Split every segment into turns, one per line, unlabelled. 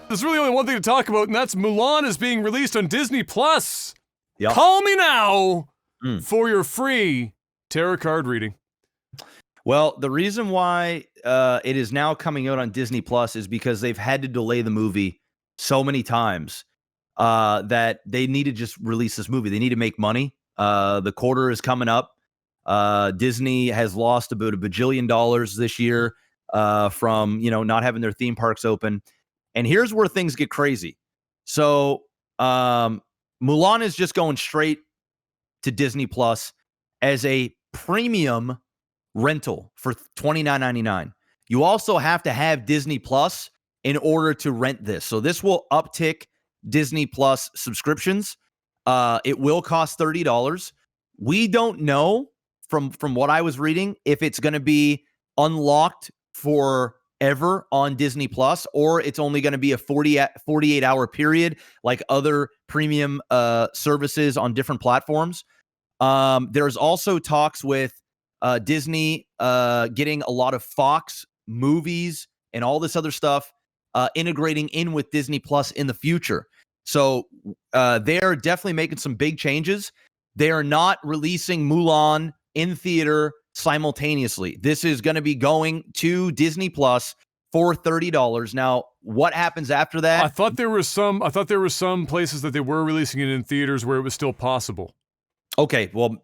There's really only one thing to talk about, and that's Mulan is being released on Disney Plus.
Yep.
Call me now for your free tarot card reading.
Well, the reason why it is now coming out on Disney Plus is because they've had to delay the movie so many times that they need to just release this movie. They need to make money. The quarter is coming up. Disney has lost about $1 bajillion this year from not having their theme parks open. And here's where things get crazy. So Mulan is just going straight to Disney Plus as a premium rental for $29.99. You also have to have Disney Plus in order to rent this. So this will uptick Disney Plus subscriptions. It will cost $30. We don't know from what I was reading if it's going to be unlocked forever on Disney Plus, or it's only going to be a 48-hour period like other premium services on different platforms. There's also talks with Disney getting a lot of Fox movies and all this other stuff integrating in with Disney Plus in the future. So they're definitely making some big changes. They are not releasing Mulan in theater simultaneously. This is going to be going to Disney Plus for $30. Now, what happens after that?
I thought there were some places that they were releasing it in theaters where it was still possible.
Okay, well,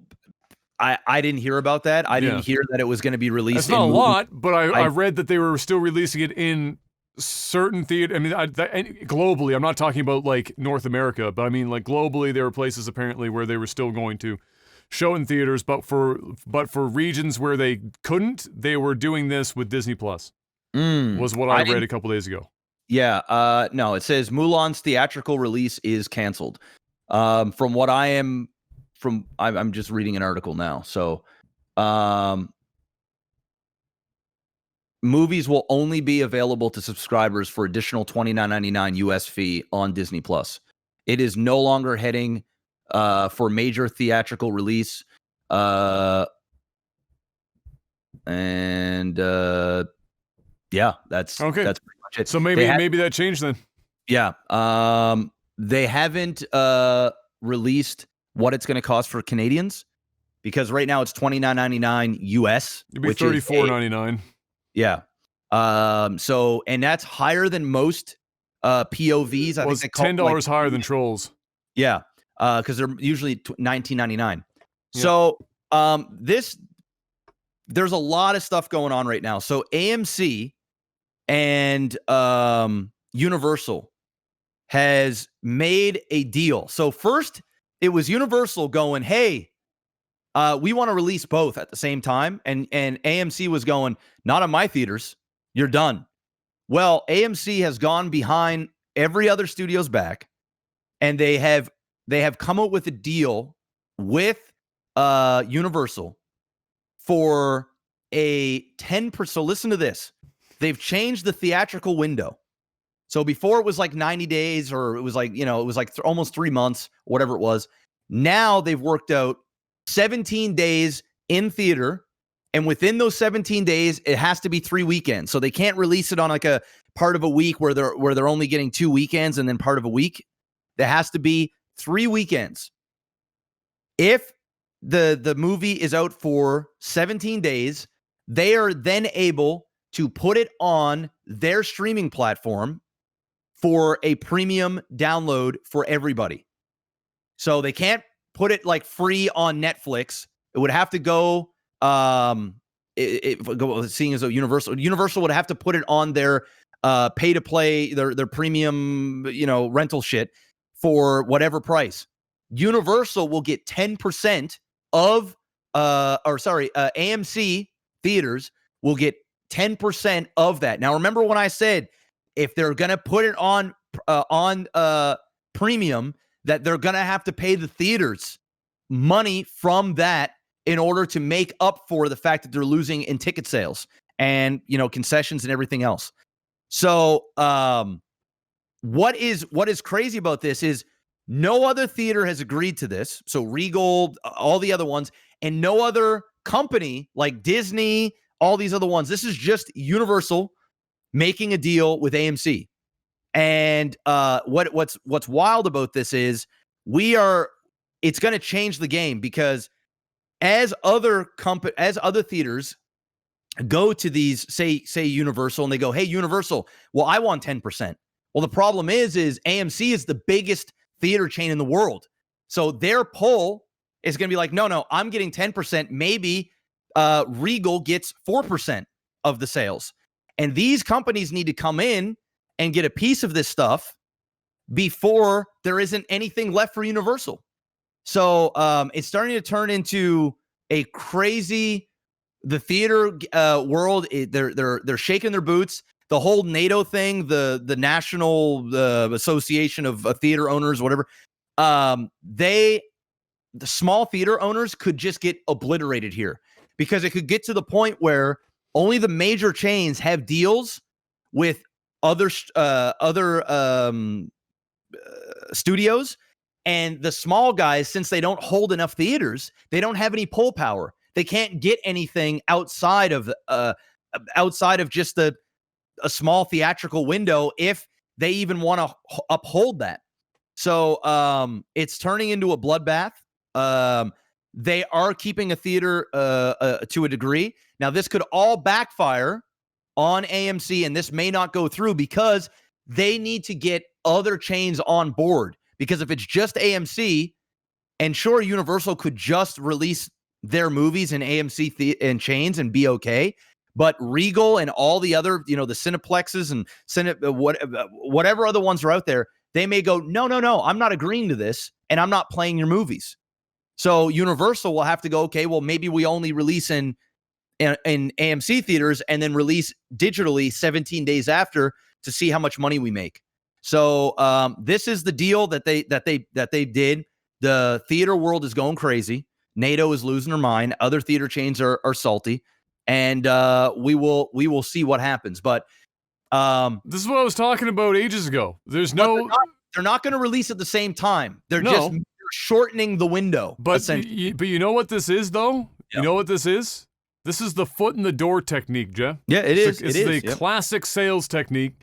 I didn't hear about that. I didn't hear that it was going to be released.
It's not a lot, but I read that they were still releasing it in certain theater. I mean, globally, I'm not talking about like North America, but I mean like globally, there were places apparently where they were still going to show in theaters, but for regions where they couldn't, they were doing this with Disney Plus. Was what I read a couple days ago.
Yeah, no, it says Mulan's theatrical release is canceled. From what I'm just reading an article now. So, movies will only be available to subscribers for additional $29.99 US fee on Disney Plus. It is no longer heading for major theatrical release. Yeah, that's
okay.
That's pretty much it.
So maybe that changed then.
Yeah. They haven't released what it's going to cost for Canadians, because right now it's $29.99 US.
It'd be $34.99.
Yeah. So, and that's higher than most POVs. I think they call
$10 higher than Trolls.
Yeah. Because they're usually $19.99. Yeah. So, there's a lot of stuff going on right now. So AMC and Universal has made a deal. So first, it was Universal going, hey, we want to release both at the same time. And AMC was going, not in my theaters. You're done. Well, AMC has gone behind every other studio's back, and they have come up with a deal with Universal for a 10%. So listen to this. They've changed the theatrical window. So before it was like 90 days, or it was like, it was like almost 3 months, whatever it was. Now they've worked out 17 days in theater. And within those 17 days, it has to be 3 weekends. So they can't release it on like a part of a week where they're only getting 2 weekends and then part of a week. There has to be 3 weekends. If the movie is out for 17 days, they are then able to put it on their streaming platform for a premium download for everybody. So they can't put it like free on Netflix. It would have to go, seeing as though Universal would have to put it on their pay to play, their premium, rental shit for whatever price. Universal will get 10% of, AMC theaters will get 10% of that. Now, remember when I said if they're going to put it on premium, that they're going to have to pay the theaters money from that in order to make up for the fact that they're losing in ticket sales and, concessions and everything else. So what is crazy about this is no other theater has agreed to this. So Regal, all the other ones, and no other company like Disney, all these other ones. This is just Universal making a deal with AMC. And what's wild about this is it's going to change the game, because as other theaters go to these, say Universal, and they go, hey, Universal, well, I want 10%. Well, the problem is AMC is the biggest theater chain in the world. So their pull is going to be like, no, I'm getting 10%. Maybe Regal gets 4% of the sales. And these companies need to come in and get a piece of this stuff before there isn't anything left for Universal. So it's starting to turn into a crazy, the theater world. They're shaking their boots. The whole NATO thing, the National Association of Theater Owners, whatever, the small theater owners could just get obliterated here, because it could get to the point where only the major chains have deals with other studios, and the small guys, since they don't hold enough theaters, they don't have any pull power. They can't get anything outside of just a small theatrical window, if they even want to uphold that. So it's turning into a bloodbath. They are keeping a theater to a degree. Now, this could all backfire on AMC, and this may not go through, because they need to get other chains on board. Because if it's just AMC, and sure, Universal could just release their movies in AMC and chains and be okay, but Regal and all the other, the Cineplexes and whatever other ones are out there, they may go, no, I'm not agreeing to this, and I'm not playing your movies. So Universal will have to go, okay, well, maybe we only release in AMC theaters and then release digitally 17 days after to see how much money we make. So this is the deal that they did. The theater world is going crazy. NATO is losing their mind. Other theater chains are salty, and we will see what happens. But
this is what I was talking about ages ago. There's no,
they're not going to release at the same time. They're just shortening the window.
But you know what this is, though? Yep. You know what this is? This is the foot in the door technique, Jeff.
Yeah, it is.
It's the classic sales technique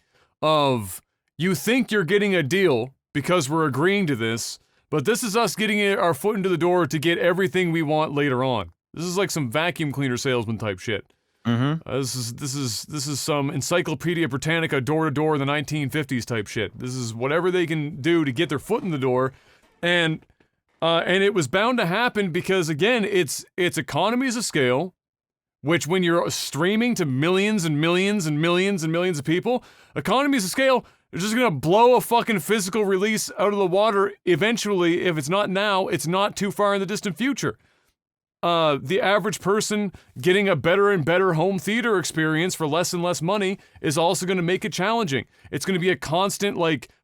of, you think you're getting a deal because we're agreeing to this, but this is us getting our foot into the door to get everything we want later on. This is like some vacuum cleaner salesman type shit.
Mm-hmm.
This is some Encyclopedia Britannica door to door in the 1950s type shit. This is whatever they can do to get their foot in the door, and it was bound to happen because, again, it's economies of scale, which when you're streaming to millions and millions and millions and millions of people, economies of scale, they're just gonna blow a fucking physical release out of the water eventually. If it's not now, it's not too far in the distant future. The average person getting a better and better home theater experience for less and less money is also going to make it challenging. It's going to be a constant,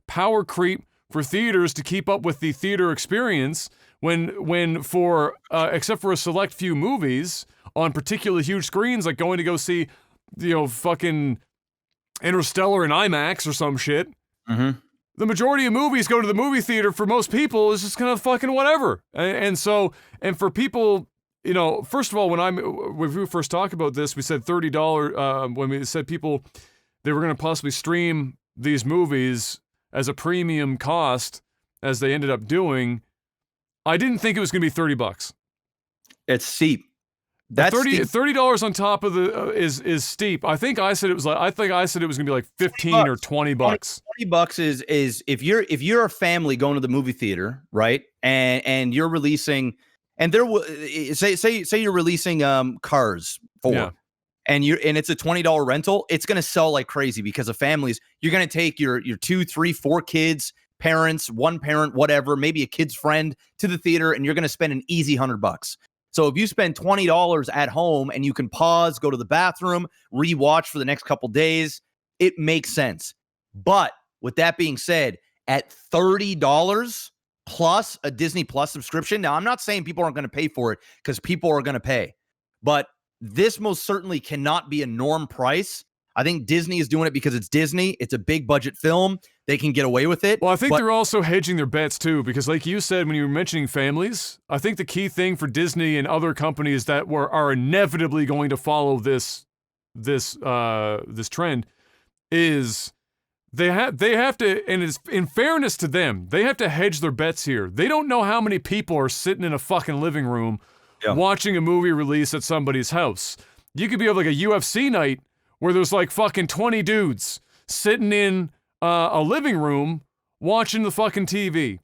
power creep for theaters to keep up with the theater experience when for except for a select few movies on particularly huge screens, like going to go see, fucking Interstellar in IMAX or some shit.
Mm-hmm.
The majority of movies go to the movie theater for most people is just kind of fucking whatever. And for people, first of all, when we first talked about this, we said $30, when we said people, they were going to possibly stream these movies as a premium cost, as they ended up doing. I didn't think it was going to be $30.
It's steep. That's
$30 on top of the is steep. I think I said it was going to be like 15 or $20.
$20 is if you're a family going to the movie theater, right? And you're releasing, and say you're releasing Cars 4.
Yeah.
And it's a $20 rental, it's going to sell like crazy because of families. You're going to take your 2, 3, 4 kids, parents, one parent, whatever, maybe a kid's friend to the theater, and you're going to spend an easy $100. So if you spend $20 at home and you can pause, go to the bathroom, rewatch for the next couple days, it makes sense. But with that being said, at $30 plus a Disney Plus subscription, now I'm not saying people aren't going to pay for it, because people are going to pay, but this most certainly cannot be a norm price. I think Disney is doing it because it's Disney. It's a big budget film. They can get away with it.
Well, I think they're also hedging their bets too, because like you said, when you were mentioning families, I think the key thing for Disney and other companies that are inevitably going to follow this trend is They have to, and it's in fairness to them, they have to hedge their bets here. They don't know how many people are sitting in a fucking living room watching a movie release at somebody's house. You could be like a UFC night where there's like fucking 20 dudes sitting in a living room watching the fucking TV.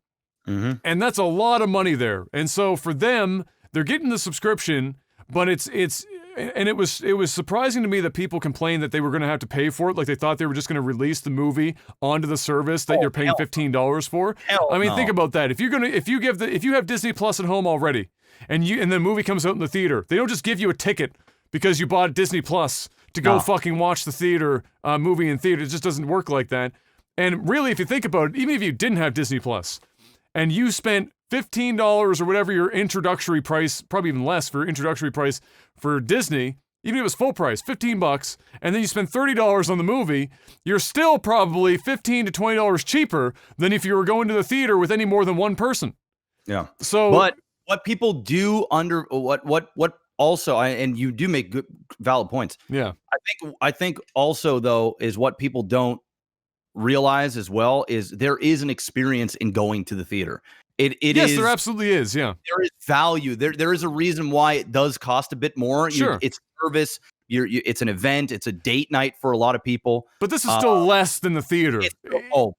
Mm-hmm.
And that's a lot of money there. And so for them, they're getting the subscription, but it was surprising to me that people complained that they were going to have to pay for it. Like they thought they were just going to release the movie onto the service that you're paying $15 for. I mean, think about that. If you have Disney Plus at home already, and the movie comes out in the theater, they don't just give you a ticket because you bought Disney Plus to go fucking watch the movie in theater. It just doesn't work like that. And really, if you think about it, even if you didn't have Disney Plus, and you spent $15 or whatever your introductory price, probably even less for introductory price for Disney, even if it was full price, $15, and then you spend $30 on the movie, you're still probably $15 to $20 cheaper than if you were going to the theater with any more than one person.
Yeah.
So,
but what people do what also, and you do make good, valid points.
Yeah.
I think also though is what people don't realize as well is there is an experience in going to the theater.
Yes, there absolutely is. Yeah,
there is value. There is a reason why it does cost a bit more.
Sure,
it's service. It's an event. It's a date night for a lot of people.
But this is still less than the theater.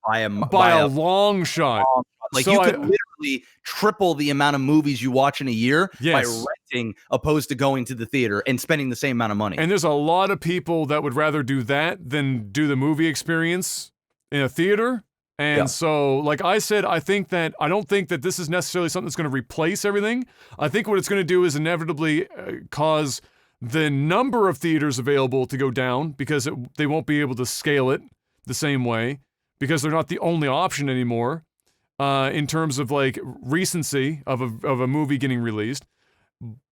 By
a long shot.
Like, so you could literally triple the amount of movies you watch in a year by renting opposed to going to the theater and spending the same amount of money.
And there's a lot of people that would rather do that than do the movie experience in a theater. And so, like I said, I don't think that this is necessarily something that's going to replace everything. I think what it's going to do is inevitably cause the number of theaters available to go down because they won't be able to scale it the same way because they're not the only option anymore in terms of like recency of a movie getting released.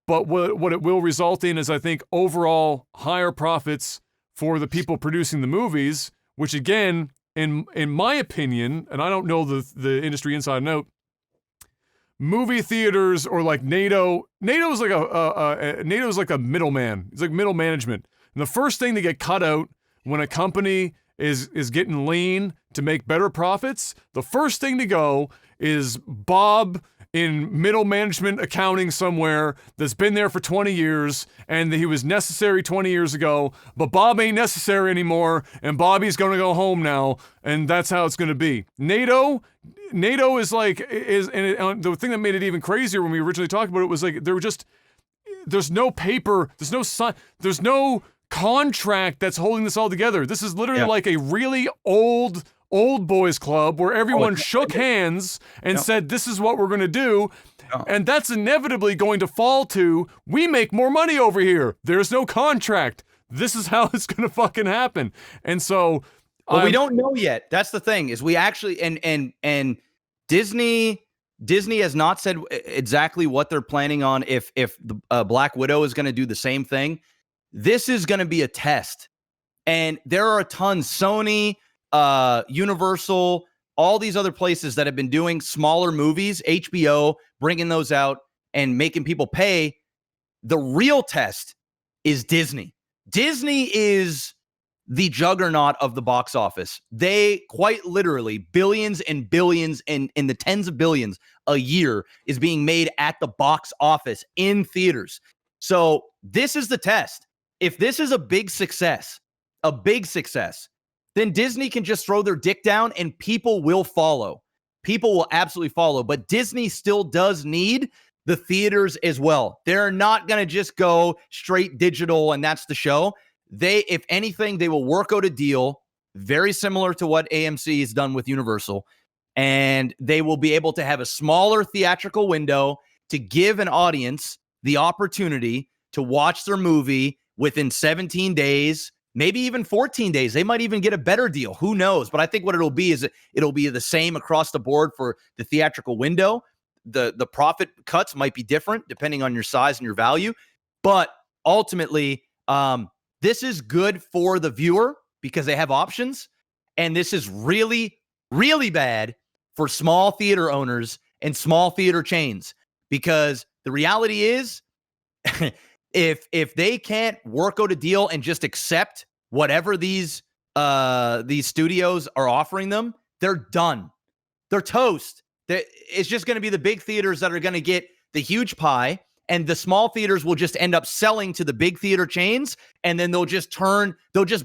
But what it will result in is, I think, overall higher profits for the people producing the movies, which again, in my opinion, and I don't know the industry inside and out, movie theaters or like NATO's like a middleman. It's like middle management. And the first thing to get cut out when a company is getting lean to make better profits, the first thing to go is Bob in middle management accounting somewhere that's been there for 20 years and he was necessary 20 years ago, but Bob ain't necessary anymore and Bobby's going to go home now, and that's how it's going to be. NATO is like, and the thing that made it even crazier when we originally talked about it was like, there's no paper, there's no contract that's holding this all together. This is literally like a really old boys club where everyone shook hands and said, this is what we're going to do. And that's inevitably going to fall to, we make more money over here. There's no contract. This is how it's going to fucking happen. And so,
well, we don't know yet. That's the thing, is we actually, and Disney has not said exactly what they're planning on. If the Black Widow is going to do the same thing, this is going to be a test. And there are a ton, Sony, Universal, all these other places that have been doing smaller movies, HBO, bringing those out and making people pay. The real test is Disney. Disney is the juggernaut of the box office. They quite literally billions and billions and in the tens of billions a year is being made at the box office in theaters. So this is the test. If this is a big success, then Disney can just throw their dick down and people will follow. People will absolutely follow. But Disney still does need the theaters as well. They're not going to just go straight digital and that's the show. If anything, they will work out a deal very similar to what AMC has done with Universal. And they will be able to have a smaller theatrical window to give an audience the opportunity to watch their movie within 17 days, maybe even 14 days. They might even get a better deal. Who knows? But I think what it'll be is it'll be the same across the board for the theatrical window. The profit cuts might be different depending on your size and your value. But ultimately, this is good for the viewer because they have options. And this is really, really bad for small theater owners and small theater chains, because the reality is if they can't work out a deal and just accept whatever these these studios are offering them, they're done. They're toast. It's just going to be the big theaters that are going to get the huge pie, and the small theaters will just end up selling to the big theater chains, and then they'll just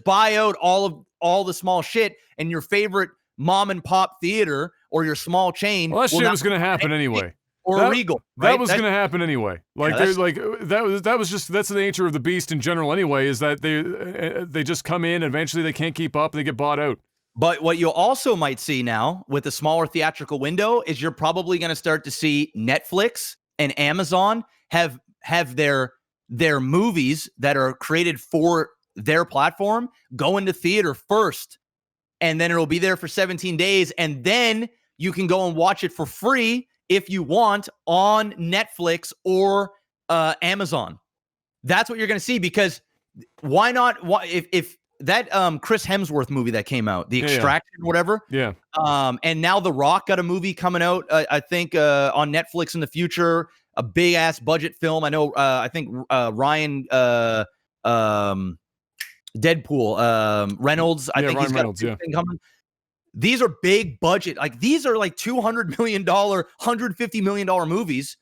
buy out all the small shit, and your favorite mom and pop theater or your small chain.
Well, that shit was going to happen anyway.
Or Regal.
Right? That was going to happen anyway. Like,
yeah,
that's the nature of the beast in general anyway, is that they just come in, eventually they can't keep up, and they get bought out.
But what you also might see now with the smaller theatrical window is you're probably going to start to see Netflix and Amazon have their movies that are created for their platform go into theater first, and then it'll be there for 17 days, and then you can go and watch it for free if you want on Netflix or Amazon. That's what you're going to see, because why not? If that Chris Hemsworth movie that came out, The Extraction, whatever.
Yeah.
And now The Rock got a movie coming out, I think, on Netflix in the future, a big ass budget film. I know, I think Ryan Deadpool, Reynolds, I think
Ryan
he's got
Reynolds,
a big thing coming. These are big budget. Like, these are like $200 million, $150 million movies.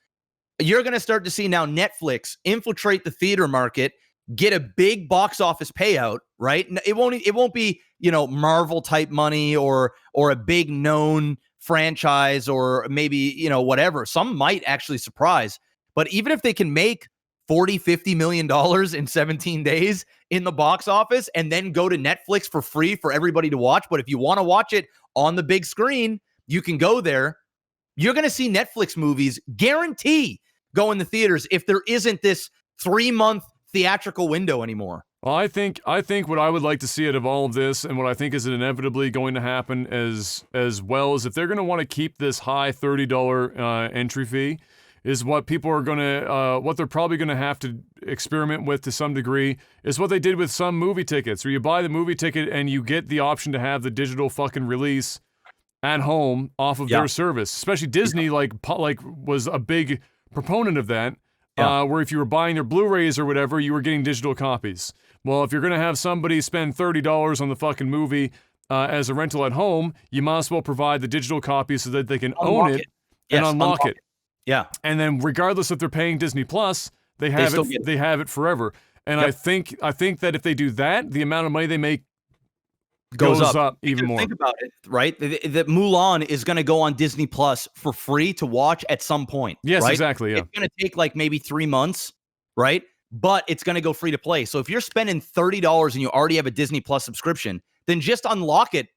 You're going to start to see now Netflix infiltrate the theater market, get a big box office payout, right? It won't be, Marvel type money or a big known franchise, or maybe, whatever. Some might actually surprise. But even if they can make $40-50 million in 17 days in the box office and then go to Netflix for free for everybody to watch, but if you want to watch it on the big screen, you can go there. You're going to see Netflix movies guarantee go in the theaters if there isn't this 3-month theatrical window anymore.
Well, I think what I would like to see out of all of this, and what I think is inevitably going to happen as well, is if they're going to want to keep this high $30 entry fee, is what people are going to, what they're probably going to have to experiment with to some degree, is what they did with some movie tickets, where you buy the movie ticket and you get the option to have the digital fucking release at home off of their service. Especially Disney, like was a big proponent of that. Where if you were buying their Blu-rays or whatever, you were getting digital copies. Well, if you're going to have somebody spend $30 on the fucking movie as a rental at home, you might as well provide the digital copy so that they can own it and unlock it.
Yeah.
And then regardless if they're paying Disney Plus, they have it forever. And I think that if they do that, the amount of money they make goes up even more.
Think about it, right? That Mulan is going to go on Disney Plus for free to watch at some point.
Yes,
right?
exactly. Yeah.
It's going to take like maybe 3 months, right? But it's going to go free to play. So if you're spending $30 and you already have a Disney Plus subscription, then just unlock it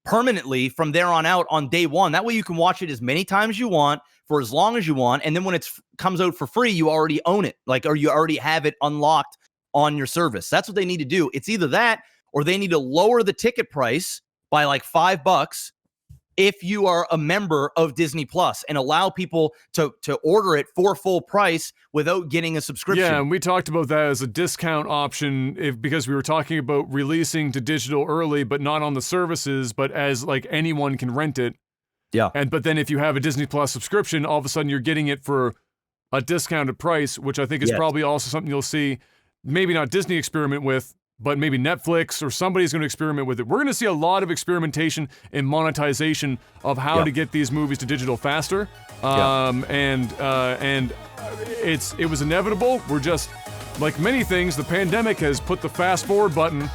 permanently from there on out on day one. That way you can watch it as many times as you want for as long as you want. And then when it comes out for free, you already own it, or you already have it unlocked on your service. That's what they need to do. It's either that, or they need to lower the ticket price by like $5 if you are a member of Disney Plus, and allow people to order it for full price without getting a subscription.
Yeah, and we talked about that as a discount option because we were talking about releasing to digital early, but not on the services, but as like anyone can rent it.
Yeah.
But then if you have a Disney Plus subscription, all of a sudden you're getting it for a discounted price, which I think is probably also something you'll see, maybe not Disney experiment with, but maybe Netflix or somebody's going to experiment with it. We're going to see a lot of experimentation and monetization of how to get these movies to digital faster. And it was inevitable. We're just, like many things, the pandemic has put the fast forward button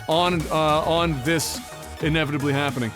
on this inevitably happening.